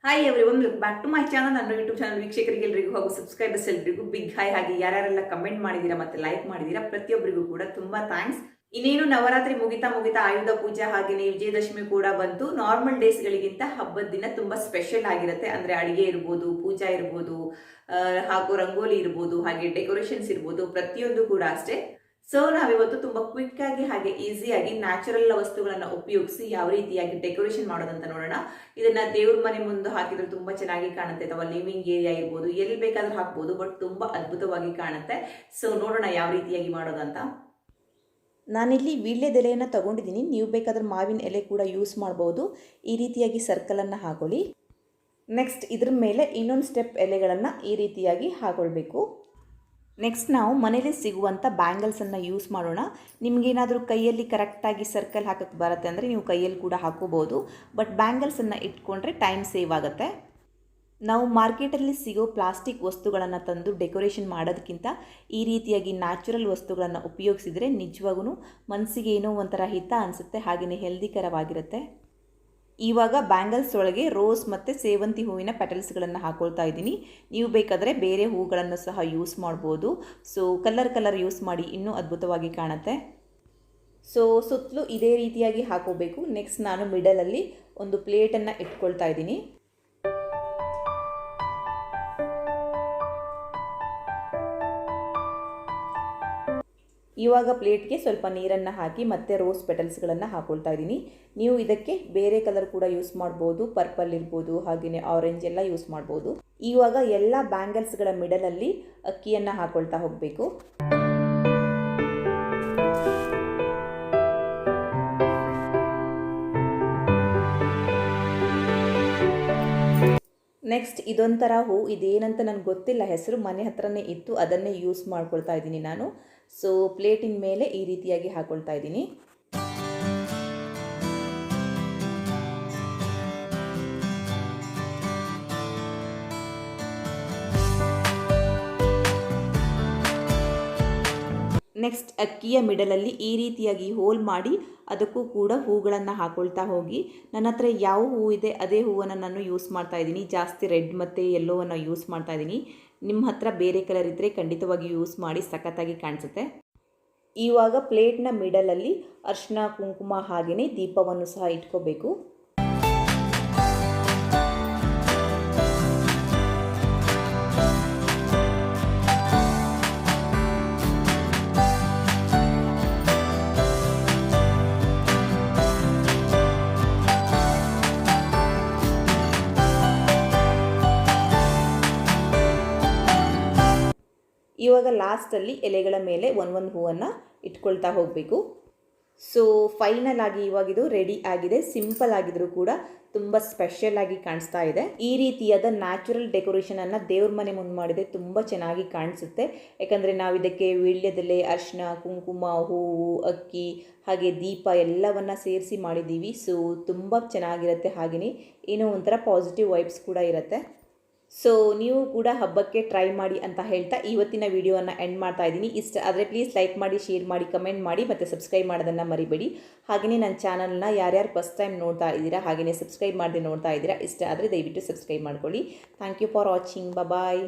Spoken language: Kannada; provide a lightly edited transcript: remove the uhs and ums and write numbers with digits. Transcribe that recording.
Hi everyone, welcome back to my channel. ನನ್ನ ಯೂಟ್ಯೂಬ್ ಚಾನಲ್ ವೀಕ್ಷಕರಿಗೆಲ್ಲರಿಗೂ ಹಾಗೂ ಸಬ್ಸ್ಕ್ರೈಬರ್ಸ್ ಎಲ್ಲರಿಗೂ ಬಿಗ್ ಹಾಯ್. ಹಾಗೆ ಯಾರ್ಯಾರೆಲ್ಲ ಕಮೆಂಟ್ ಮಾಡಿದೀರಾ ಮತ್ತೆ ಲೈಕ್ ಮಾಡಿದೀರಾ ಪ್ರತಿಯೊಬ್ಬರಿಗೂ ಕೂಡ ತುಂಬಾ ಥ್ಯಾಂಕ್ಸ್. ಇನ್ನೇನು ನವರಾತ್ರಿ ಮುಗಿತಾ ಆಯುಧ ಪೂಜೆ ಹಾಗೆಯೇ ವಿಜಯದಶಮಿ ಕೂಡ ಬಂತು. ನಾರ್ಮಲ್ ಡೇಸ್ ಗಳಿಗಿಂತ ಹಬ್ಬದ ದಿನ ತುಂಬಾ ಸ್ಪೆಷಲ್ ಆಗಿರುತ್ತೆ. ಅಂದ್ರೆ ಅಡಿಗೆ ಇರ್ಬೋದು, ಪೂಜಾ ಇರ್ಬೋದು, ಹಾಗೂ ರಂಗೋಲಿ ಇರ್ಬೋದು, ಹಾಗೆ ಡೆಕೋರೇಷನ್ಸ್ ಇರ್ಬೋದು, ಪ್ರತಿಯೊಂದು ಕೂಡ ಅಷ್ಟೇ. ಸೊ ನಾವಿವತ್ತು ತುಂಬಾ ಕ್ವಿಕ್ ಆಗಿ ಹಾಗೆ ಈಸಿಯಾಗಿ ನ್ಯಾಚುರಲ್ ವಸ್ತುಗಳನ್ನ ಉಪಯೋಗಿಸಿ ಯಾವ ರೀತಿಯಾಗಿ ಡೆಕೋರೇಷನ್ ಮಾಡೋದಂತ ನೋಡೋಣ. ಇದನ್ನ ದೇವ್ರ ಮನೆ ಮುಂದೆ ಹಾಕಿದ್ರೆ ತುಂಬಾ ಚೆನ್ನಾಗಿ ಕಾಣುತ್ತೆ, ಅಥವಾ ಲಿವಿಂಗ್ ಏರಿಯಾ ಇರ್ಬೋದು, ಎಲ್ಲಿ ಬೇಕಾದ್ರೂ ಹಾಕ್ಬೋದು, ಬಟ್ ತುಂಬಾ ಅದ್ಭುತವಾಗಿ ಕಾಣುತ್ತೆ. ಸೊ ನೋಡೋಣ ಯಾವ ರೀತಿಯಾಗಿ ಮಾಡೋದಂತ. ನಾನಿಲ್ಲಿ ವೀಳ್ಯದೆಲೆಯನ್ನು ತಗೊಂಡಿದ್ದೀನಿ. ನೀವು ಬೇಕಾದ್ರೆ ಮಾವಿನ ಎಲೆ ಕೂಡ ಯೂಸ್ ಮಾಡ್ಬೋದು. ಈ ರೀತಿಯಾಗಿ ಸರ್ಕಲನ್ನು ಹಾಕೊಳ್ಳಿ. ನೆಕ್ಸ್ಟ್ ಇದ್ರ ಮೇಲೆ ಇನ್ನೊಂದು ಸ್ಟೆಪ್ ಎಲೆಗಳನ್ನು ಈ ರೀತಿಯಾಗಿ ಹಾಕೊಳ್ಬೇಕು. ನೆಕ್ಸ್ಟ್ ನಾವು ಮನೇಲಿ ಸಿಗುವಂಥ ಬ್ಯಾಂಗಲ್ಸನ್ನು ಯೂಸ್ ಮಾಡೋಣ. ನಿಮಗೇನಾದರೂ ಕೈಯಲ್ಲಿ ಕರೆಕ್ಟಾಗಿ ಸರ್ಕಲ್ ಹಾಕೋಕ್ಕೆ ಬರುತ್ತೆ ಅಂದರೆ ನೀವು ಕೈಯಲ್ಲಿ ಕೂಡ ಹಾಕೋಬೋದು, ಬಟ್ ಬ್ಯಾಂಗಲ್ಸನ್ನು ಇಟ್ಕೊಂಡ್ರೆ ಟೈಮ್ ಸೇವ್ ಆಗುತ್ತೆ. ನಾವು ಮಾರ್ಕೆಟಲ್ಲಿ ಸಿಗೋ ಪ್ಲಾಸ್ಟಿಕ್ ವಸ್ತುಗಳನ್ನು ತಂದು ಡೆಕೋರೇಷನ್ ಮಾಡೋದಕ್ಕಿಂತ ಈ ರೀತಿಯಾಗಿ ನ್ಯಾಚುರಲ್ ವಸ್ತುಗಳನ್ನು ಉಪಯೋಗಿಸಿದರೆ ನಿಜವಾಗೂ ಮನಸ್ಸಿಗೆ ಏನೋ ಒಂಥರ ಹಿತ ಅನಿಸುತ್ತೆ, ಹಾಗೆಯೇ ಹೆಲ್ದಿಕರವಾಗಿರುತ್ತೆ. ಇವಾಗ ಬ್ಯಾಂಗಲ್ಸ್ ಒಳಗೆ ರೋಸ್ ಮತ್ತು ಸೇವಂತಿ ಹೂವಿನ ಪೆಟಲ್ಸ್ಗಳನ್ನು ಹಾಕೊಳ್ತಾ ಇದ್ದೀನಿ. ನೀವು ಬೇಕಾದರೆ ಬೇರೆ ಹೂಗಳನ್ನು ಸಹ ಯೂಸ್ ಮಾಡ್ಬೋದು. ಸೊ ಕಲರ್ ಯೂಸ್ ಮಾಡಿ ಇನ್ನೂ ಅದ್ಭುತವಾಗಿ ಕಾಣುತ್ತೆ. ಸೊ ಸುತ್ತಲೂ ಇದೇ ರೀತಿಯಾಗಿ ಹಾಕೋಬೇಕು. ನೆಕ್ಸ್ಟ್ ನಾನು ಮಿಡಲಲ್ಲಿ ಒಂದು ಪ್ಲೇಟನ್ನು ಇಟ್ಕೊಳ್ತಾ ಇದ್ದೀನಿ. ಇವಾಗ ಪ್ಲೇಟ್ಗೆ ಸ್ವಲ್ಪ ನೀರನ್ನು ಹಾಕಿ ಮತ್ತೆ ರೋಸ್ ಪೆಟಲ್ಸ್ಗಳನ್ನು ಹಾಕೊಳ್ತಾ ಇದ್ದೀನಿ. ನೀವು ಇದಕ್ಕೆ ಬೇರೆ ಕಲರ್ ಕೂಡ ಯೂಸ್ ಮಾಡ್ಬೋದು, ಪರ್ಪಲ್ ಇರ್ಬೋದು, ಹಾಗೆಯೇ ಆರೆಂಜ್ ಎಲ್ಲ ಯೂಸ್ ಮಾಡ್ಬೋದು. ಇವಾಗ ಎಲ್ಲ ಬ್ಯಾಂಗಲ್ಸ್ಗಳ ಮಿಡಲಲ್ಲಿ ಅಕ್ಕಿಯನ್ನು ಹಾಕೊಳ್ತಾ ಹೋಗಬೇಕು. ನೆಕ್ಸ್ಟ್ ಇದೊಂಥರ ಹೂ, ಇದೇನಂತ ನನಗೆ ಗೊತ್ತಿಲ್ಲ ಹೆಸರು, ಮನೆ ಹತ್ರನೇ ಇತ್ತು, ಅದನ್ನೇ ಯೂಸ್ ಮಾಡ್ಕೊಳ್ತಾ ಇದ್ದೀನಿ ನಾನು. ಸೊ ಪ್ಲೇಟಿನ ಮೇಲೆ ಈ ರೀತಿಯಾಗಿ ಹಾಕೊಳ್ತಾ ಇದ್ದೀನಿ. ನೆಕ್ಸ್ಟ್ ಅಕ್ಕಿಯ ಮಿಡಲಲ್ಲಿ ಈ ರೀತಿಯಾಗಿ ಹೋಲ್ ಮಾಡಿ ಅದಕ್ಕೂ ಕೂಡ ಹೂಗಳನ್ನು ಹಾಕೊಳ್ತಾ ಹೋಗಿ. ನನ್ನ ಹತ್ರ ಯಾವ ಹೂವು ಇದೆ ಅದೇ ಹೂವನ್ನು ನಾನು ಯೂಸ್ ಮಾಡ್ತಾ ಇದ್ದೀನಿ. ಜಾಸ್ತಿ ರೆಡ್ ಮತ್ತು ಯೆಲ್ಲೋವನ್ನು ಯೂಸ್ ಮಾಡ್ತಾ ಇದ್ದೀನಿ. ನಿಮ್ಮ ಹತ್ರ ಬೇರೆ ಕಲರ್ ಇದ್ದರೆ ಖಂಡಿತವಾಗಿ ಯೂಸ್ ಮಾಡಿ, ಸಖತ್ತಾಗಿ ಕಾಣಿಸುತ್ತೆ. ಇವಾಗ ಪ್ಲೇಟ್ನ ಮಿಡಲಲ್ಲಿ ಅರಿಶಿನ, ಕುಂಕುಮ ಹಾಗೆಯೇ ದೀಪವನ್ನು ಸಹ ಇಟ್ಕೋಬೇಕು. ಇವಾಗ ಲಾಸ್ಟಲ್ಲಿ ಎಲೆಗಳ ಮೇಲೆ ಒಂದೊಂದು ಹೂವನ್ನು ಇಟ್ಕೊಳ್ತಾ ಹೋಗಬೇಕು. ಸೊ ಫೈನಲ್ ಆಗಿ ಇವಾಗಿದು ರೆಡಿ ಆಗಿದೆ. ಸಿಂಪಲ್ ಆಗಿದ್ರೂ ಕೂಡ ತುಂಬ ಸ್ಪೆಷಲ್ ಆಗಿ ಕಾಣಿಸ್ತಾ ಇದೆ. ಈ ರೀತಿಯಾದ ನ್ಯಾಚುರಲ್ ಡೆಕೋರೇಷನನ್ನು ದೇವ್ರ ಮನೆ ಮುಂದೆ ಮಾಡಿದರೆ ತುಂಬ ಚೆನ್ನಾಗಿ ಕಾಣಿಸುತ್ತೆ. ಯಾಕಂದರೆ ನಾವು ಇದಕ್ಕೆ ವೀಳ್ಯದೆಲೆ, ಅರಿಶಿನ, ಕುಂಕುಮ, ಹೂವು, ಅಕ್ಕಿ ಹಾಗೆ ದೀಪ ಎಲ್ಲವನ್ನು ಸೇರಿಸಿ ಮಾಡಿದ್ದೀವಿ. ಸೊ ತುಂಬ ಚೆನ್ನಾಗಿರುತ್ತೆ, ಹಾಗೆಯೇ ಏನೋ ಒಂಥರ ಪಾಸಿಟಿವ್ ವೈಬ್ಸ್ ಕೂಡ ಇರುತ್ತೆ. ಸೊ ನೀವು ಕೂಡ ಹಬ್ಬಕ್ಕೆ ಟ್ರೈ ಮಾಡಿ ಅಂತ ಹೇಳ್ತಾ ಇವತ್ತಿನ ವಿಡಿಯೋವನ್ನು ಎಂಡ್ ಮಾಡ್ತಾ ಇದ್ದೀನಿ. ಇಷ್ಟ ಆದರೆ ಪ್ಲೀಸ್ ಲೈಕ್ ಮಾಡಿ, ಶೇರ್ ಮಾಡಿ, ಕಮೆಂಟ್ ಮಾಡಿ ಮತ್ತು ಸಬ್ಸ್ಕ್ರೈಬ್ ಮಾಡೋದನ್ನು ಮರಿಬೇಡಿ. ಹಾಗೆಯೇ ನನ್ನ ಚಾನಲ್ನ ಯಾರ್ಯಾರು ಫಸ್ಟ್ ಟೈಮ್ ನೋಡ್ತಾ ಇದ್ದೀರಾ, ಹಾಗೆಯೇ ಸಬ್ಸ್ಕ್ರೈಬ್ ಮಾಡದೆ ನೋಡ್ತಾ ಇದ್ದೀರಾ, ಇಷ್ಟ ಆದರೆ ದಯವಿಟ್ಟು ಸಬ್ಸ್ಕ್ರೈಬ್ ಮಾಡ್ಕೊಳ್ಳಿ. Thank you for watching. Bye.